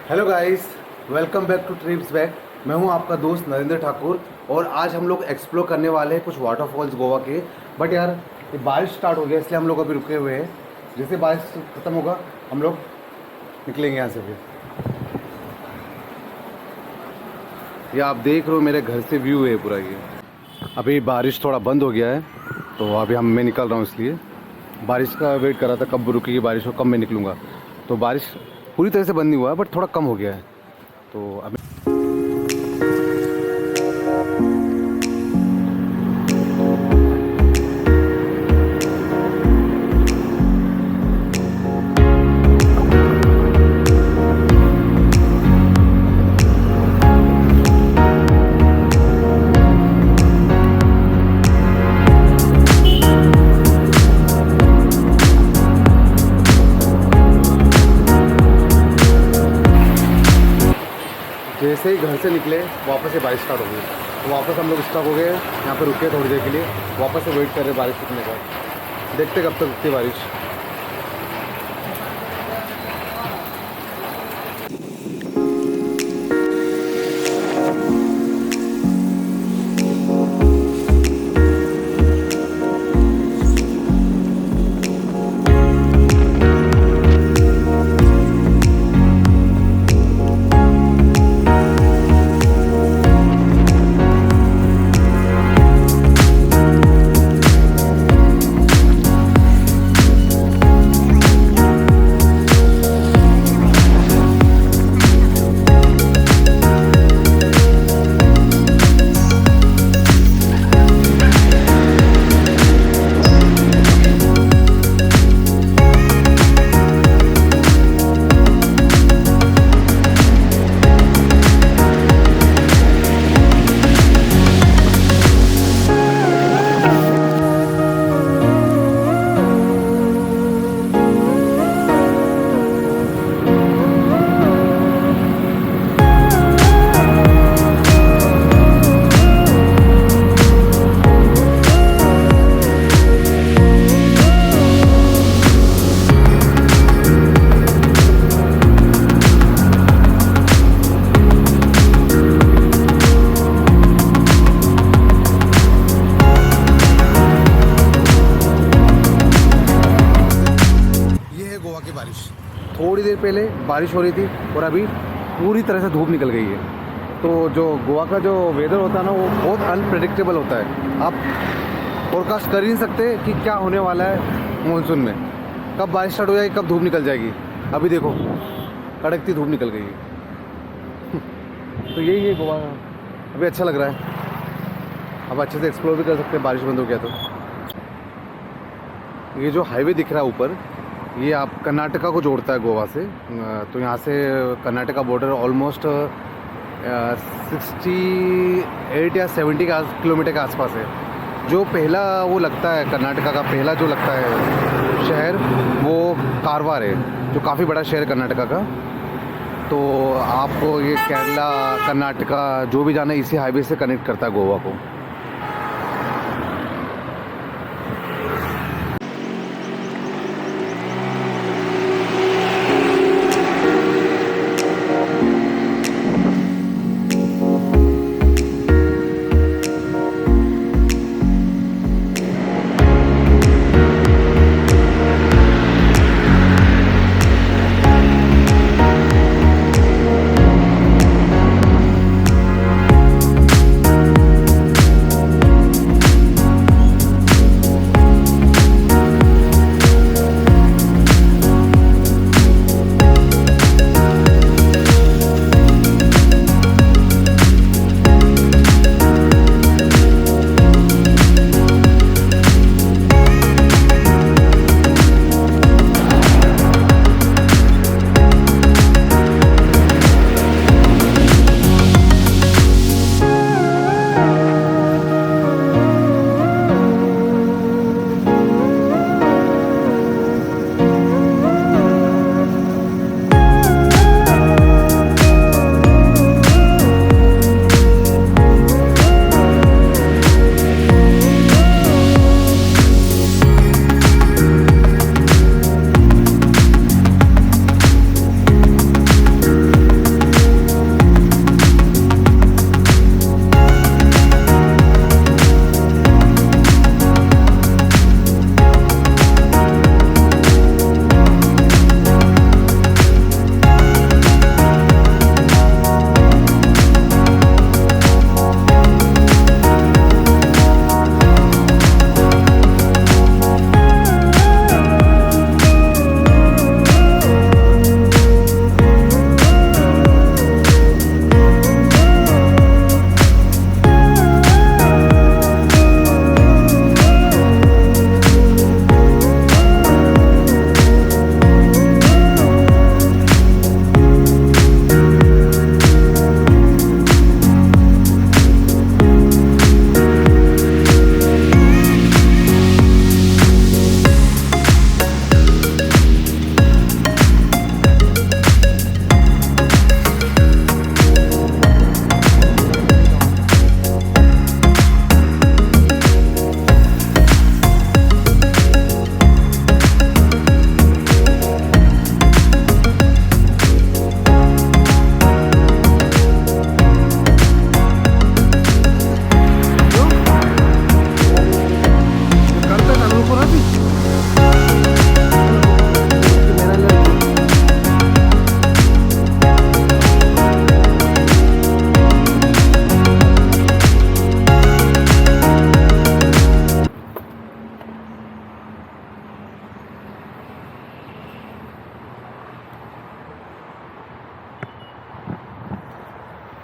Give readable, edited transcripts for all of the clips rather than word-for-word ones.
Hello guys, welcome back to trips back. मैं हूं आपका दोस्त नरेंद्र ठाकुर और आज हम लोग एक्सप्लोर करने वाले हैं कुछ वाटरफॉल्स गोवा के। बट यार ये बारिश स्टार्ट हो गया इसलिए हम लोग अभी रुके हुए हैं। जैसे बारिश ख़त्म होगा हम लोग निकलेंगे यहाँ से। फिर ये आप देख रहे हो मेरे घर से व्यू है पूरा। ये अभी बारिश थोड़ा बंद हो गया है तो अभी मैं निकल रहा हूँ। इसलिए बारिश का वेट कर रहा था कब रुकेगी बारिश और कब मैं निकलूँगा। तो बारिश पूरी तरह से बंद नहीं हुआ है बट थोड़ा कम हो गया है तो अभी जैसे ही घर से निकले वापस से बारिश स्टार्ट हो गई। तो वापस हम लोग स्टॉप हो गए, यहाँ पे रुके थोड़ी देर के लिए। वापस से वेट कर रहे बारिश रुकने का। देखते कब तक रुकती बारिश। थोड़ी देर पहले बारिश हो रही थी और अभी पूरी तरह से धूप निकल गई है। तो जो गोवा का जो वेदर होता है ना वो बहुत अनप्रेडिक्टेबल होता है। आप फोरकास्ट कर ही नहीं सकते कि क्या होने वाला है मानसून में, कब बारिश स्टार्ट हो जाएगी कब धूप निकल जाएगी। अभी देखो कड़कती धूप निकल गई है। तो यही है गोवा। अभी अच्छा लग रहा है, अब अच्छे से एक्सप्लोर भी कर सकते हैं बारिश बंद हो गया तो। ये जो हाईवे दिख रहा है ऊपर ये आप कर्नाटका को जोड़ता है गोवा से। तो यहाँ से कर्नाटका बॉर्डर ऑलमोस्ट 68 या 70 किलोमीटर के आसपास है। जो पहला वो लगता है कर्नाटका का पहला जो लगता है शहर वो कारवार है, जो काफ़ी बड़ा शहर है कर्नाटका का। तो आपको ये केरला कर्नाटका जो भी जाना है इसी हाईवे से कनेक्ट करता है गोवा को।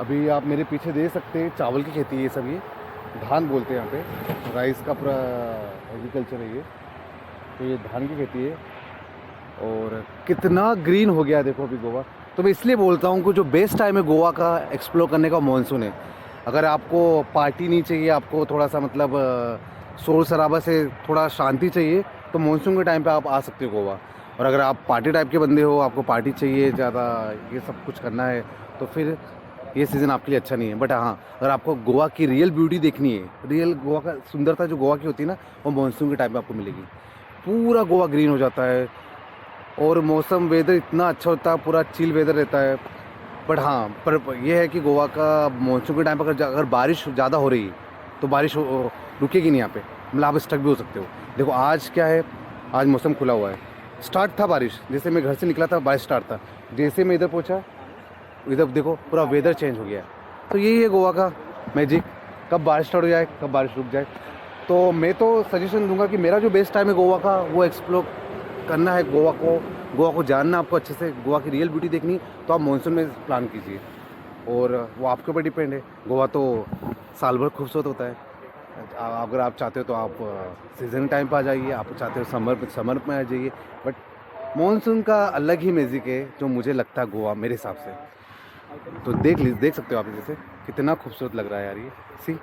अभी आप मेरे पीछे देख सकते हैं चावल की खेती है, ये सब ये धान बोलते हैं यहाँ पे, राइस का पूरा एग्रीकल्चर है ये। तो ये धान की खेती है और कितना ग्रीन हो गया देखो अभी गोवा। तो मैं इसलिए बोलता हूँ कि जो बेस्ट टाइम है गोवा का एक्सप्लोर करने का मानसून है। अगर आपको पार्टी नहीं चाहिए, आपको थोड़ा सा मतलब शोर शराबा से थोड़ा शांति चाहिए, तो मानसून के टाइम पे आप आ सकते हो गोवा। और अगर आप पार्टी टाइप के बंदे हो, आपको पार्टी चाहिए ज़्यादा, ये सब कुछ करना है, तो फिर ये सीज़न आपके लिए अच्छा नहीं है। बट हाँ, अगर आपको गोवा की रियल ब्यूटी देखनी है, रियल गोवा का सुंदरता जो गोवा की होती है ना, वो मानसून के टाइम पे आपको मिलेगी। पूरा गोवा ग्रीन हो जाता है और मौसम वेदर इतना अच्छा होता है, पूरा चिल वेदर रहता है। बट हाँ, पर यह है कि गोवा का मानसून के टाइम पर अगर बारिश ज़्यादा हो रही है तो बारिश रुकेगी नहीं यहाँ पे, मतलब आप स्टक भी हो सकते हो। देखो आज क्या है, आज मौसम खुला हुआ है, स्टार्ट था बारिश, जैसे मैं घर से निकला था बारिश स्टार्ट था, जैसे मैं इधर पहुँचा इधर देखो पूरा वेदर चेंज हो गया है। तो यही है गोवा का मैजिक, कब बारिश स्टार्ट हो जाए, कब बारिश रुक जाए। तो मैं तो सजेशन दूंगा कि मेरा जो बेस्ट टाइम है गोवा का, वो एक्सप्लोर करना है गोवा को जानना आपको अच्छे से, गोवा की रियल ब्यूटी देखनी, तो आप मानसून में प्लान कीजिए और वो आपके ऊपर डिपेंड है। गोवा तो साल भर खूबसूरत होता है। अगर आप चाहते हो तो आप सीज़न टाइम पर आ जाइए, आप चाहते हो समर में आ जाइए। बट मानसून का अलग ही मैजिक है जो मुझे लगता है गोवा मेरे हिसाब से। तो देख सकते हो आप जैसे कितना खूबसूरत लग रहा है यार ये सी।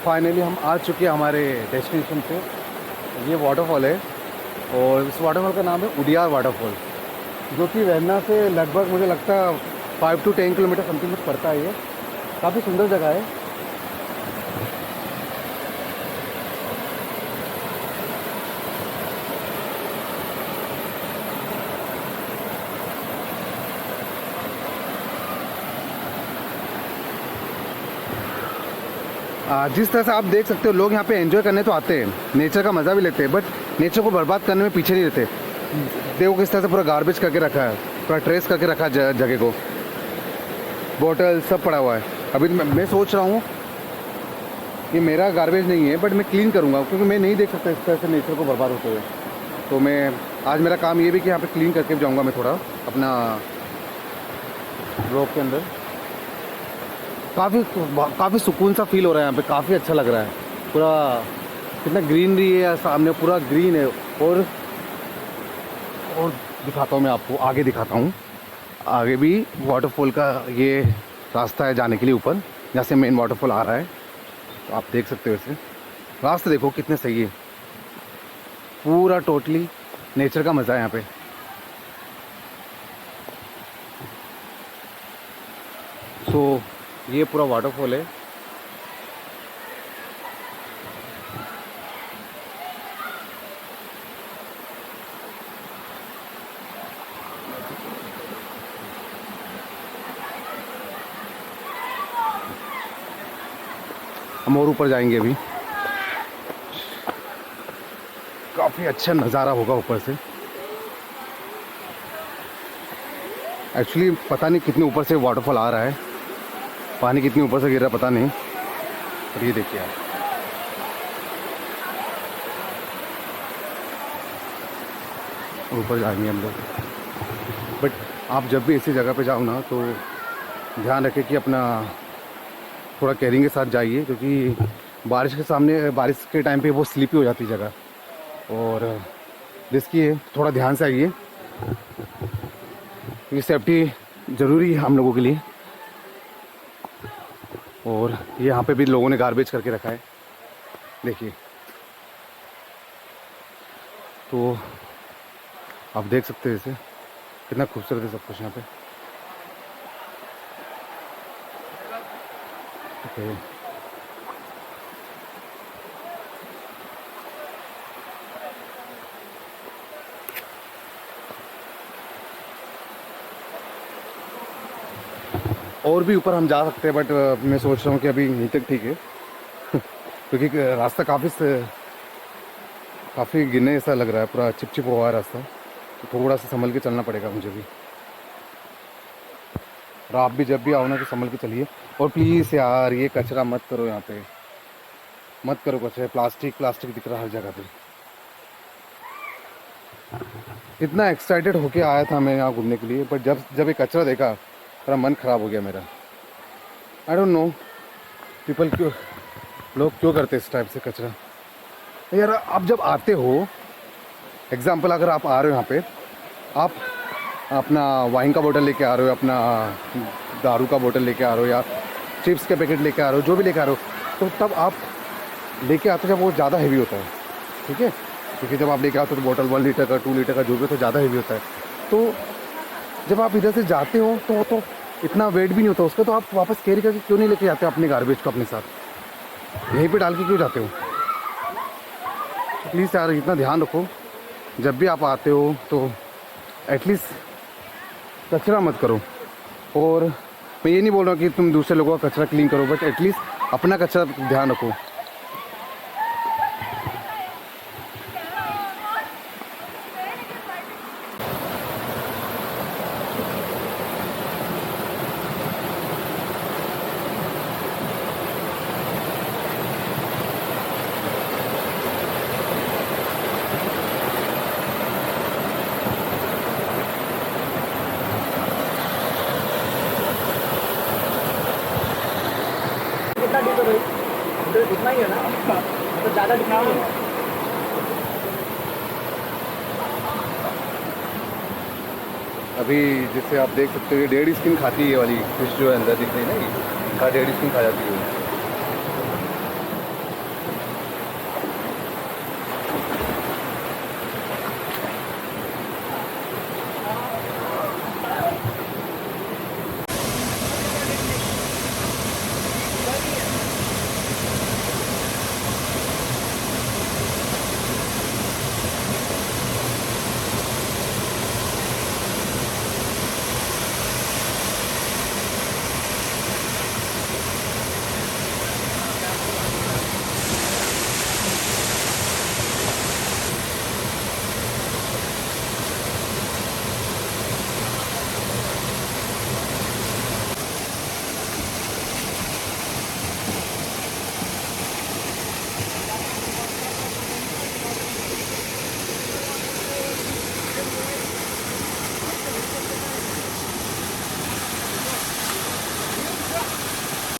फाइनली हम आ चुके हैं हमारे डेस्टिनेशन पे। ये वाटरफॉल है और इस वाटरफॉल का नाम है उडियार वाटरफॉल, जो कि वैना से लगभग मुझे लगता है 5 to 10 किलोमीटर समथिंग में पड़ता है। ये काफ़ी सुंदर जगह है। जिस तरह से आप देख सकते हो, लोग यहाँ पे एंजॉय करने तो आते हैं, नेचर का मज़ा भी लेते हैं, बट नेचर को बर्बाद करने में पीछे नहीं रहते। देखो किस तरह से पूरा गार्बेज करके रखा है, पूरा ट्रेस करके रखा है जगह को, बॉटल सब पड़ा हुआ है। अभी मैं सोच रहा हूँ कि मेरा गार्बेज नहीं है, बट मैं क्लीन करूँगा, क्योंकि मैं नहीं देख सकता इस तरह से नेचर को बर्बाद होते हुए। तो मैं आज मेरा काम ये भी कि यहाँ पे क्लीन करके जाऊँगा मैं थोड़ा अपना रोप के अंदर। काफ़ी सुकून सा फील हो रहा है यहाँ पे, काफ़ी अच्छा लग रहा है। पूरा कितना ग्रीनरी है सामने, पूरा ग्रीन है। और दिखाता हूँ मैं आपको, आगे दिखाता हूँ। आगे भी वाटरफॉल का ये रास्ता है जाने के लिए ऊपर, जहाँ से मेन वाटरफॉल आ रहा है। तो आप देख सकते हो, इसे रास्ते देखो कितने सही है। पूरा टोटली नेचर का मज़ा है यहाँ पे। सो ये पूरा वाटरफॉल है। हम और ऊपर जाएंगे अभी। काफ़ी अच्छा नज़ारा होगा ऊपर से। एक्चुअली पता नहीं कितने ऊपर से वाटरफॉल आ रहा है, पानी कितनी ऊपर से गिर रहा है पता नहीं। और ये देखिए आप, ऊपर जाएंगे हम लोग। बट आप जब भी ऐसी जगह पे जाओ ना, तो ध्यान रखें कि अपना थोड़ा केयरिंग के साथ जाइए, क्योंकि बारिश के टाइम पे वो स्लिपी हो जाती है जगह, और रिस्की है। थोड़ा ध्यान से आइए, क्योंकि सेफ्टी ज़रूरी है हम लोगों के लिए। और यहाँ पे भी लोगों ने गार्बेज करके रखा है, देखिए। तो आप देख सकते हैं इसे, कितना खूबसूरत है सब कुछ यहाँ पे। ओके, और भी ऊपर हम जा सकते हैं, बट मैं सोच रहा हूँ कि अभी यहीं तक ठीक है। क्योंकि रास्ता काफ़ी गिरने जैसा लग रहा है, पूरा चिपचिप हुआ है रास्ता। तो थोड़ा सा संभल के चलना पड़ेगा मुझे भी। और आप भी जब भी आओ ना, तो संभल के चलिए। और प्लीज़ यार, ये कचरा मत करो, यहाँ पे मत करो कचरा। प्लास्टिक दिख रहा है हर जगह पे। इतना एक्साइटेड होके आया था मैं यहाँ घूमने के लिए, बट जब ये कचरा देखा, मेरा मन ख़राब हो गया मेरा। आई डोंट नो लोग क्यों करते इस टाइप से कचरा। यार आप जब आते हो, एग्जाम्पल अगर आप आ रहे हो यहाँ पे, आप अपना वाइन का बोतल लेके आ रहे हो, अपना दारू का बोतल लेके आ रहे हो, या चिप्स के पैकेट लेके आ रहे हो, जो भी लेके आ रहे हो, तो तब आप लेके आते हो जब वो ज़्यादा हैवी होता है, ठीक है। क्योंकि जब आप लेके आते हो तो बोतल 1 लीटर का, 2 लीटर का, जो भी तो ज़्यादा हैवी होता है। तो जब आप इधर से जाते हो तो इतना वेट भी नहीं होता उसका, तो आप वापस कैरी करके क्यों नहीं लेके जाते अपने गार्बेज को अपने साथ, यहीं पे डाल के क्यों जाते हो। प्लीज़ यार, इतना ध्यान रखो जब भी आप आते हो, तो एटलीस्ट कचरा मत करो। और मैं ये नहीं बोल रहा कि तुम दूसरे लोगों का कचरा क्लीन करो, बट एटलीस्ट अपना कचरा ध्यान रखो। इतना ही है ना, तो ज़्यादा दिखा नहीं है। अभी जैसे आप देख सकते हो, ये डेड स्किन खाती है ये वाली फिश जो है अंदर दिख रही है ना, ये डेड स्किन खा जाती है।